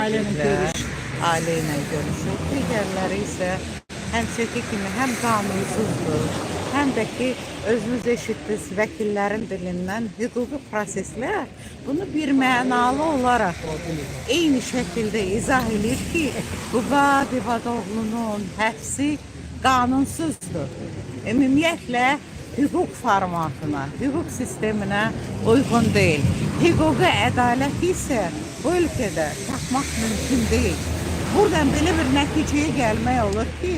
görüşürlər, ailə ilə görüşür. Digərləri isə həmçəki kimi həm qanunsuzdur, həm də ki, özünüz eşitdiniz vəkillərin dilindən hüquqi proseslər bunu bir mənalı olaraq eyni şəkildə izah edir ki, Ziyafət İbadoğlunun həbsi qanunsuzdur. Ümumiyyətlə, hüquq formatına, hüquq sisteminə uyğun deyil. Hüquqi ədalət isə bu ölkədə tapmaq mümkün deyil. Buradan belə bir nəticəyə gəlmək olur ki,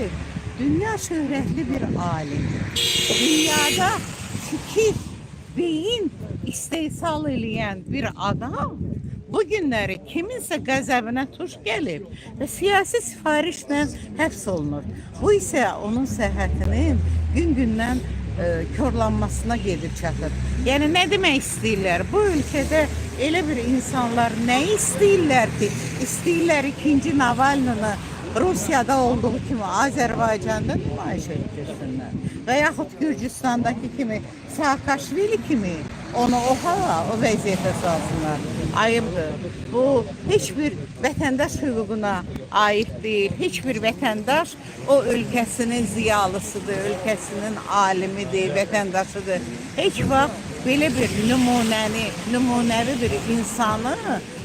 dünya şöhrətli bir alim, dünyada fikir, beyin istehsal edən bir adam bu günləri kiminsə qəzəbinə tuş gəlib və siyasi sifarişlə həbs olunur. Bu isə onun səhhətinin gün-gündən körlanmasına gedib çatır. Yəni nə demək istəyirlər? Bu ölkədə elə bir insanlar nə istəyirlər ki, istəyirlər ikinci Navalnını Rusiyada olduğu kimi Azərbaycanda nümayiş etdirsinlər. Və yaxud Gürcüstandakı kimi, Saakashvili kimi onu o vəziyyətə salsınlar. Ayıbdır. Bu, heç bir vətəndaş hüququna aid deyil. Heç bir vətəndaş o ölkəsinin ziyalısıdır, ölkəsinin alimidir, vətəndaşıdır. Heç vaxt belə bir nümunəvi bir insanı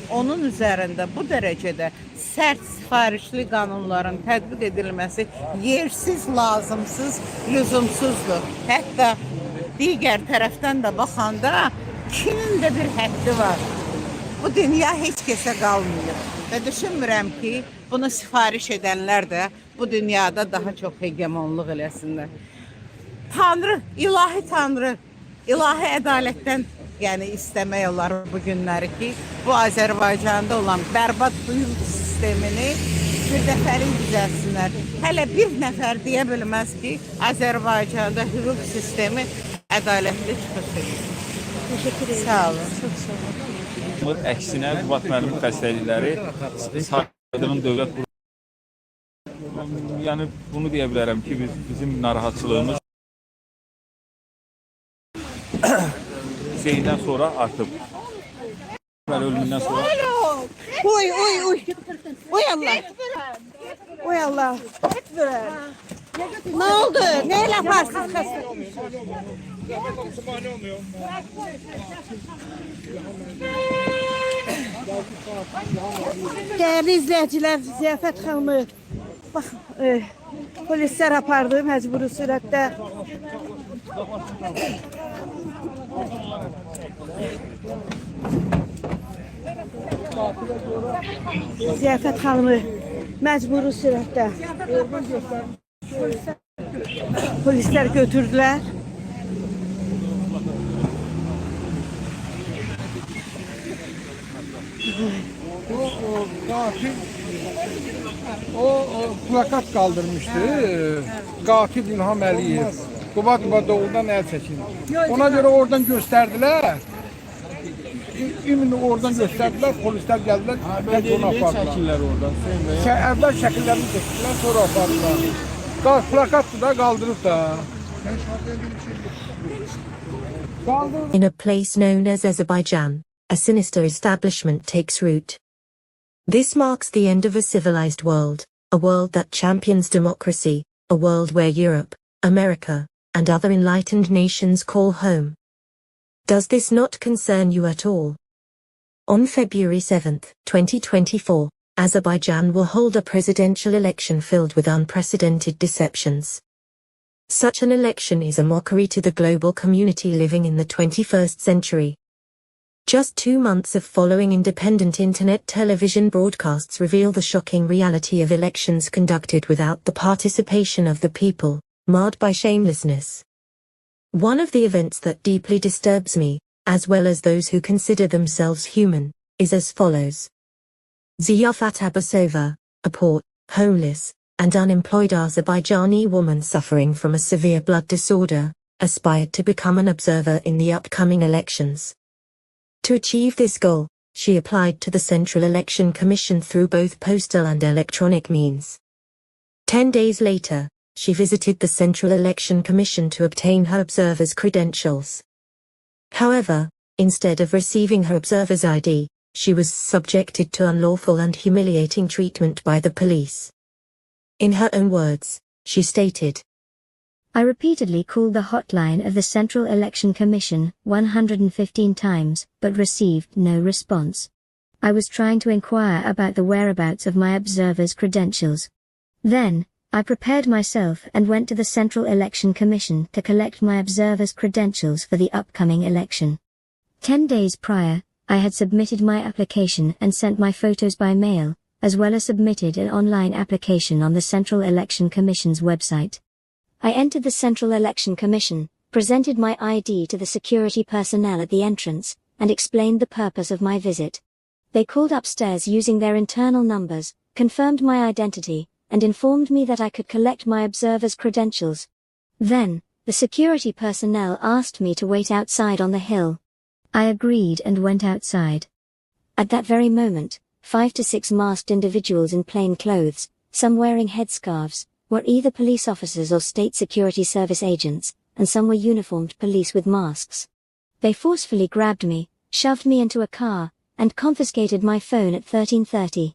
onun üzərində bu dərəcədə sərt sifarişli qanunların tətbiq edilməsi yersiz, lazımsız, lüzumsuzdur. Hətta digər tərəfdən də baxanda kimin də bir həddi var. Bu dünya heç kəsə qalmıyor. Və düşünmürəm ki, bunu sifariş edənlər də bu dünyada daha çox hegemonluq eləsinlər. Tanrı, ilahi ədalətdən yəni istəmək olar bu günləri ki, bu Azərbaycanda olan bərbad hüquq sistemini bir dəfəlik düzəlsinlər. Hələ bir nəfər deyə bilməz ki, Azərbaycanda hüquq sistemi ədalətli çıxış edir. Teşekkür ederim. Sağ olun. Çok sağ olun. Əksinə, Qüvat müəllim xəstəlikləri saydığın dövlət yəni bunu deyə bilərəm ki, bizim narahatçılığımız Zeyindən sonra artıb. Ölümündən sonra. Oy oy oy. Oy Allah. Oy Allah. Ne oldu? Neyle yaparsınız? Değerli izleyiciler, Ziyafət xanımı polisler apardı mecburi surette. Ziyafət xanımı mecburi surette polisler götürdüler. O plakat kaldırmıştı. Katil İlham Əliyev. Ziyafət İbadoğlundan el çekin. Ona göre oradan gösterdiler. Ümini oradan gösterdiler. Polisler geldiler. Onu apardılar. Evvel şekillerini çektiler. Sonra apardılar. Plakattı da kaldırıp da. In a place known as Azerbaijan, a sinister establishment takes root. This marks the end of a civilized world, a world that champions democracy, a world where Europe, America, and other enlightened nations call home. Does this not concern you at all? On February 7, 2024, Azerbaijan will hold a presidential election filled with unprecedented deceptions. Such an election is a mockery to the global community living in the 21st century. Just 2 months of following independent internet television broadcasts reveal the shocking reality of elections conducted without the participation of the people, marred by shamelessness. One of the events that deeply disturbs me, as well as those who consider themselves human, is as follows. Ziyafət Abbasovanı, a poor, homeless, and unemployed Azerbaijani woman suffering from a severe blood disorder, aspired to become an observer in the upcoming elections. To achieve this goal, she applied to the Central Election Commission through both postal and electronic means. 10 days later, she visited the Central Election Commission to obtain her observer's credentials. However, instead of receiving her observer's ID, she was subjected to unlawful and humiliating treatment by the police. In her own words, she stated, I repeatedly called the hotline of the Central Election Commission 115 times, but received no response. I was trying to inquire about the whereabouts of my observer's credentials. Then, I prepared myself and went to the Central Election Commission to collect my observer's credentials for the upcoming election. 10 days prior, I had submitted my application and sent my photos by mail, as well as submitted an online application on the Central Election Commission's website. I entered the Central Election Commission, presented my ID to the security personnel at the entrance, and explained the purpose of my visit. They called upstairs using their internal numbers, confirmed my identity, and informed me that I could collect my observer's credentials. Then, the security personnel asked me to wait outside on the hill. I agreed and went outside. At that very moment, 5 to 6 masked individuals in plain clothes, some wearing headscarves, were either police officers or state security service agents, and some were uniformed police with masks. They forcefully grabbed me, shoved me into a car, and confiscated my phone at 13:30.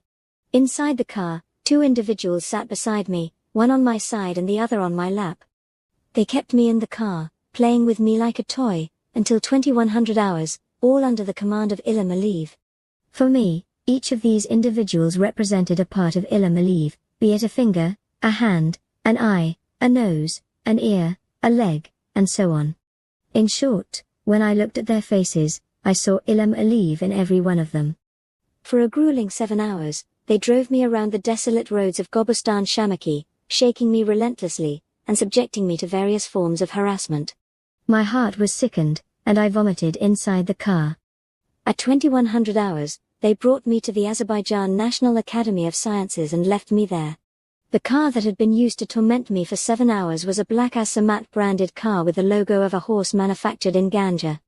Inside the car, 2 individuals sat beside me, one on my side and the other on my lap. They kept me in the car, playing with me like a toy, until 2100 hours, all under the command of Ilham Aliyev. For me, each of these individuals represented a part of Ilham Aliyev, be it a finger, a hand, an eye, a nose, an ear, a leg, and so on. In short, when I looked at their faces, I saw Ilham Aliyev in every one of them. For a grueling 7 hours, they drove me around the desolate roads of Gobustan Shamaki, shaking me relentlessly, and subjecting me to various forms of harassment. My heart was sickened, and I vomited inside the car. At 2100 hours, they brought me to the Azerbaijan National Academy of Sciences and left me there. The car that had been used to torment me for 7 hours was a black Asamat branded car with the logo of a horse manufactured in Ganja.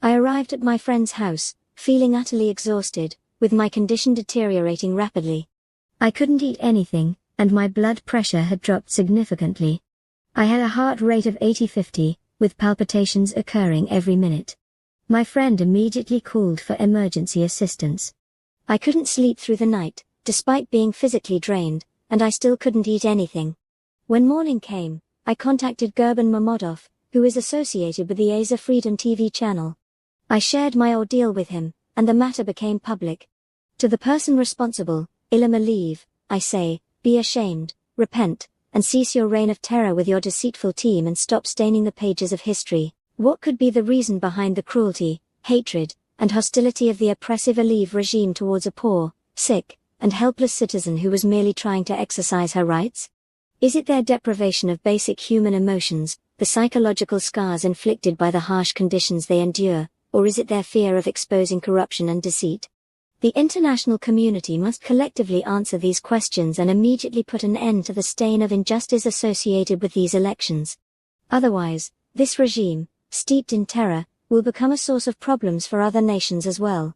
I arrived at my friend's house, feeling utterly exhausted, with my condition deteriorating rapidly. I couldn't eat anything, and my blood pressure had dropped significantly. I had a heart rate of 80-50, with palpitations occurring every minute. My friend immediately called for emergency assistance. I couldn't sleep through the night, despite being physically drained, and I still couldn't eat anything. When morning came, I contacted Gurban Mammadov, who is associated with the Asia Freedom TV channel. I shared my ordeal with him, and the matter became public. To the person responsible, Ilham Aliyev, I say, be ashamed, repent, and cease your reign of terror with your deceitful team and stop staining the pages of history. What could be the reason behind the cruelty, hatred, and hostility of the oppressive Aliyev regime towards a poor, sick, and helpless citizen who was merely trying to exercise her rights? Is it their deprivation of basic human emotions, the psychological scars inflicted by the harsh conditions they endure, or is it their fear of exposing corruption and deceit? The international community must collectively answer these questions and immediately put an end to the stain of injustice associated with these elections. Otherwise, this regime, steeped in terror, will become a source of problems for other nations as well.